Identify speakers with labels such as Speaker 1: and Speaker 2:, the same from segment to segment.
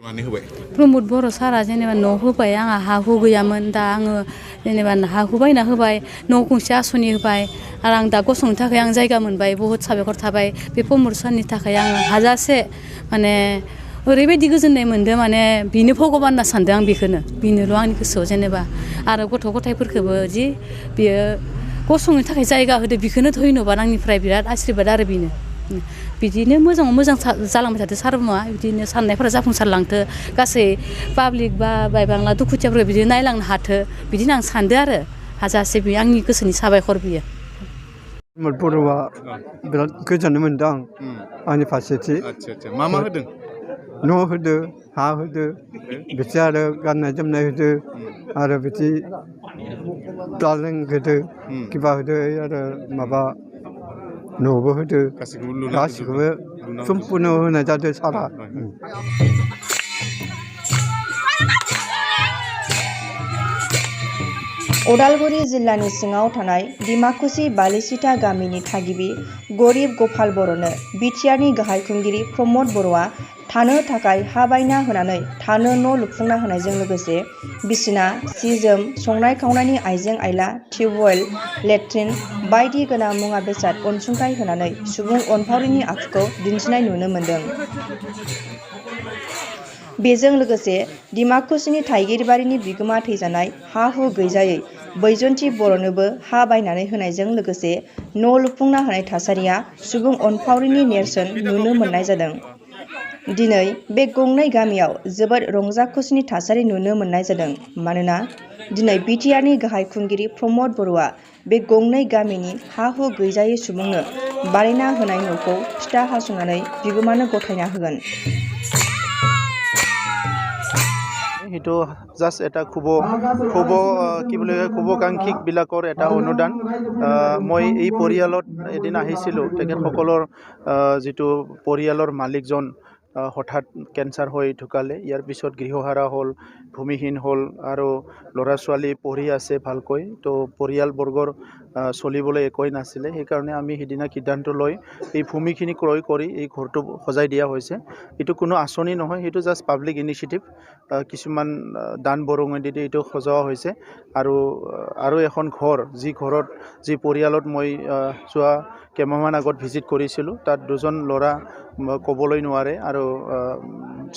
Speaker 1: प्रमद बर' सारा जेनेबा न' होबाय आंहा हा हु गैयामोन दा आङो जेनेबा हा हु बायना होबाय न' गंसे आसनि होबाय आरो आं दा गसंनो थाखाय आं जायगा मोनबाय बहुत साबायखर थाबाय बे प्रमद सारनि थाखाय आङो हाजासे माने ओरैबायदि गोजोननाय मोन्दों माने बिनो भगबान होनना सानदों आं बेनोल' आंनि गोसोआव जेनेबा आरो गथ' गथायफोरखौबो जि बियो गसंनो थाखाय जायगा होदो बेखौनो धन्यबाद आंनिफ्राय बिराद आशीर्बाद आरो बेनो बिदिनो मोजाङाव मोजां जालांबाय थाथों सार मुवा बिदिनो साननायफोरा जाफुंसारलांथो गासै पाब्लिक बा बायबांला दुखुथियाफोरखौ बिदिनो नायलांनो हाथो बिदिनो आं सानदों आरो हाजासे बे आंनि गोसोनि साबायखर बियो
Speaker 2: बर'आ बिराद गोजोननाय मोनदों आंनि फारसेथि
Speaker 3: मा होदों
Speaker 2: न' होदो हा होदो बिदि आरो गाननाय जोमनाय होदो आरो बिदि दालें होदो किबा होदो आरो माबा न'बो होदो गासिखौबो सम्पुर्ण होनाय जादों सारा
Speaker 4: उदालगुरि जिल्लानि सिङाव थानाय डिमाकुसि बालिसिटा गामिनि थागिबि गरिब गपाल बर'नो बिटिआरनि गाहाय खुंगिरि प्रमद बर'आ थानो थाखाय हा बायना होनानै थानो न' लुफुंना होनायजों लोगोसे बिसिना सि जोम संनाय खावनायनि आइजें आइला टिउबवेल लेट्रिन बायदि गोनां मुवा बेसाद अनसुंथाइ होनानै सुबुं अनफावरिनि आखुखौ दिन्थिनाय नुनो मोन्दों। बेजों लोगोसे डिमाकुसिनि थाइगिरबारिनि बिगोमा थैजानाय हा हु गैजायै बैजयन्ति बर'नोबो हा बायनानै होनायजों लोगोसे न' लुफुंना होनाय थासारिया सुबुं अनफावरिनि नेरसोन नुनो मोननाय जादों। दिनै बे गंनै गामियाव जोबोद रंजा खुसिनि थासारि नुनो मोननाय जादों मानोना दिनै बिटिआरनि गाहाय खुंगिरि प्रमद बर'आ बे गंनै गामिनि हा हु गैजायै सुबुंनो बानायना होनाय न'खौ फिथा हास'नानै बिगोमानो गथायना होगोन।
Speaker 5: সেইটো জাষ্ট এটা শুভাকাংক্ষিক বিলাকৰ এটা অনুদান মই এই পৰিয়ালত এদিন আহিছিলোঁ তেখেতসকলৰ যিটো পৰিয়ালৰ মালিকজন হঠাৎ কেঞ্চাৰ হৈ ঢুকালে ইয়াৰ পিছত গৃহহাৰা হ'ল ভূমিহীন হ'ল আৰু ল'ৰা ছোৱালী পঢ়ি আছে ভালকৈ তো পৰিয়ালবৰ্গৰ চলিবলৈ একোৱেই নাছিলে সেইকাৰণে আমি সিদিনা সিদ্ধান্ত লৈ এই ভূমিখিনি ক্ৰয় কৰি এই ঘৰটো সজাই দিয়া হৈছে এইটো কোনো আঁচনি নহয় সেইটো জাষ্ট পাব্লিক ইনিচিয়েটিভ কিছুমান দান বৰঙণি দি এইটো সজোৱা হৈছে আৰু এখন ঘৰ যি ঘৰত যি পৰিয়ালত মই যোৱা কেইমাহমান আগত ভিজিট কৰিছিলোঁ তাত দুজন ল'ৰা ক'বলৈ নোৱাৰে আৰু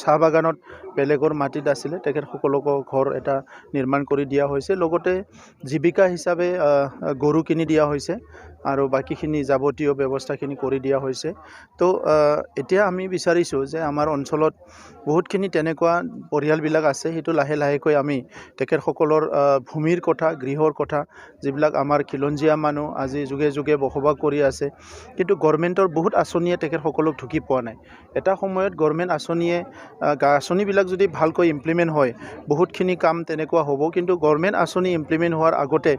Speaker 5: চাহ বাগানত বেলেগৰ মাটিত আছিলে তেখেতসকলকো ঘৰ এটা নিৰ্মাণ কৰি দিয়া হৈছে লগতে জীৱিকা হিচাপে গৰু কিনি দিয়া হৈছে আৰু বাকীখিনি যাৱতীয় ব্যৱস্থাখিনি কৰি দিয়া হৈছে তো এতিয়া আমি বিচাৰিছোঁ যে আমাৰ অঞ্চলত বহুতখিনি তেনেকুৱা পৰিয়ালবিলাক আছে সেইটো লাহে লাহেকৈ আমি তেখেতসকলৰ ভূমিৰ কথা গৃহৰ কথা যিবিলাক আমাৰ খিলঞ্জীয়া মানুহ আজি যুগে যুগে বসবাস কৰি আছে কিন্তু গভৰ্ণমেণ্টৰ বহুত আঁচনিয়ে তেখেতসকলক ঢুকি পোৱা নাই এটা সময়ত গভৰ্ণমেণ্ট আঁচনিবিলাক যদি ভালকৈ ইমপ্লিমেণ্ট হয় বহুতখিনি কাম তেনেকুৱা হ'ব কিন্তু গভৰ্ণমেণ্ট আঁচনি ইমপ্লিমেণ্ট হোৱাৰ আগতে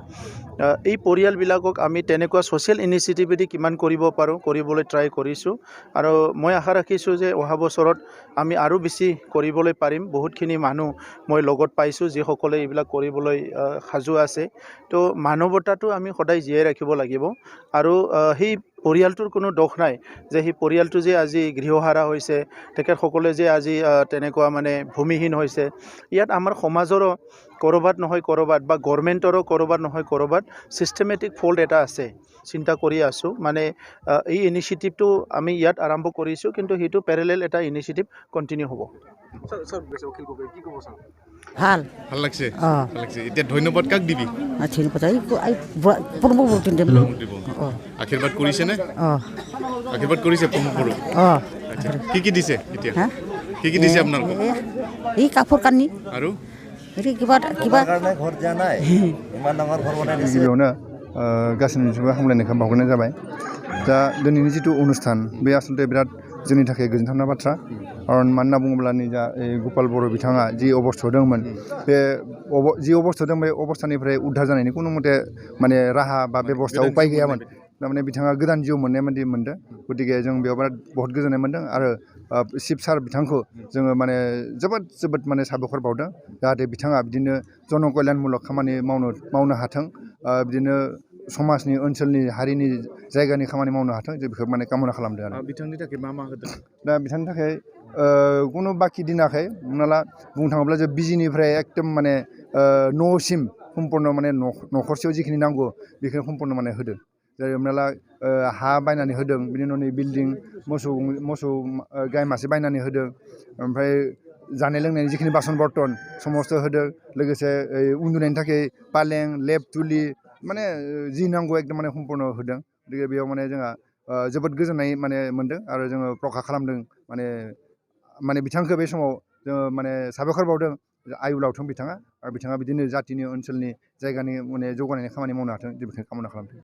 Speaker 5: এই পৰিয়ালবিলাকক আমি তেনেকুৱা ছ'চিয়েল ইনিচিয়েটিভেদি কিমান কৰিব পাৰোঁ কৰিবলৈ ট্ৰাই কৰিছোঁ আৰু মই আশা ৰাখিছোঁ যে অহা বছৰত আমি আৰু বেছি কৰিবলৈ পাৰিম বহুতখিনি মানুহ মই লগত পাইছোঁ যিসকলে এইবিলাক কৰিবলৈ সাজু আছে তো মানৱতাটো আমি সদায় জীয়াই ৰাখিব লাগিব আৰু সেই পৰিয়ালটোৰ কোনো দোষ নাই যে সেই পৰিয়ালটো যে আজি গৃহহাৰা হৈছে তেখেতসকলে যে আজি তেনেকুৱা মানে ভূমিহীন হৈছে ইয়াত আমাৰ সমাজৰো ক'ৰবাত নহয় ক'ৰবাত বা গভৰ্ণমেণ্টৰো ক'ৰবাত নহয় ক'ৰবাত ছিষ্টেমেটিক ফল্ট এটা আছে চিন্তা কৰি আছোঁ মানে এই ইনিচিয়েটিভটো আমি ইয়াত আৰম্ভ কৰিছোঁ কিন্তু সেইটো পেৰেলেল এটা ইনিচিয়েটিভ কণ্টিনিউ হ'ব
Speaker 3: ভাল লাগছে এতিয়া ধন্যবাদ কাক দিবি আশীৰ্বাদ কৰিছেনে আশীৰ্বাদ কৰিছে কি দিছে এতিয়া কি দিছে আপোনালোকক
Speaker 6: এই কাপোৰ কানি
Speaker 3: আৰু
Speaker 6: কিবা
Speaker 7: ঘৰ দিয়া নাই ইমান ডাঙৰ ঘৰ বনাই দিছে
Speaker 2: गिबियावनो गासैनिबो हामलायनायखौ बावहरनाय जाबाय दा दिनैनि जिथु अनुस्थान बे आसलथे बिराद जोंनि थाखाय गोजोनथावना बाथ्रा खारन मानो होनना बुङोब्ला नै दा गपाल बर' बिथाङा जि अबस्थायाव दंमोन बे जि अबस्थायाव दं बे अबस्थानिफ्राय उद्धार जानायनि कुनु मथे माने राहा बा बेबस्था उपाय गैयामोन थारमाने बिथाङा गोदान जिउ मोननाय बायदि मोनदों गतिके जों बेयाव बिराद बहुत गोजोननाय मोनदों आरो शिब सार बिथांखौ जोङो माने जोबोद माने साबायखर बावदों जाहाथे बिथाङा बिदिनो जन कल्याणमूलक खामानि मावनो हाथों बिदिनो समाजनि ओनसोलनि हारिनि जायगानि खामानि मावनो हाथों जों बेखौ माने कामना खालामदों आरो
Speaker 3: बिथांनि थाखाय मा होदों
Speaker 2: दा बिथांनि थाखाय कुनु बाखि दिनाखै हमना ला बुंनो थाङोब्ला जे बिजिनिफ्राय एकदम माने न'सिम सम्पूर्ण माने न'खरसेयाव जिखिनि नांगौ बेखौ सम्पूर्ण माने होदों जेरै हमना ला हा बायनानै होदों बिनि उनाव नै बिल्डिं मोसौ गाय मासे बायनानै होदों ओमफ्राय जानाय लोंनायनि जिखिनि बासन बर्तन समस्त होदों लोगोसे उन्दुनायनि थाखाय पालें लेप तुलि माने जि नांगौ एकदम माने सम्पूर्ण होदों गतिके बेयाव माने जोंहा जोबोद गोजोननाय माने मोन्दों आरो जोङो प्रखा खालामदों माने बिथांखौ बे समाव जोङो माने साबायखर बावदों आयु लावथों बिथाङा आरो बिथाङा बिदिनो जातिनि ओनसोलनि जायगानि माने जौगानायनि खामानि मावनो हाथों बेखौ कामना खालामदों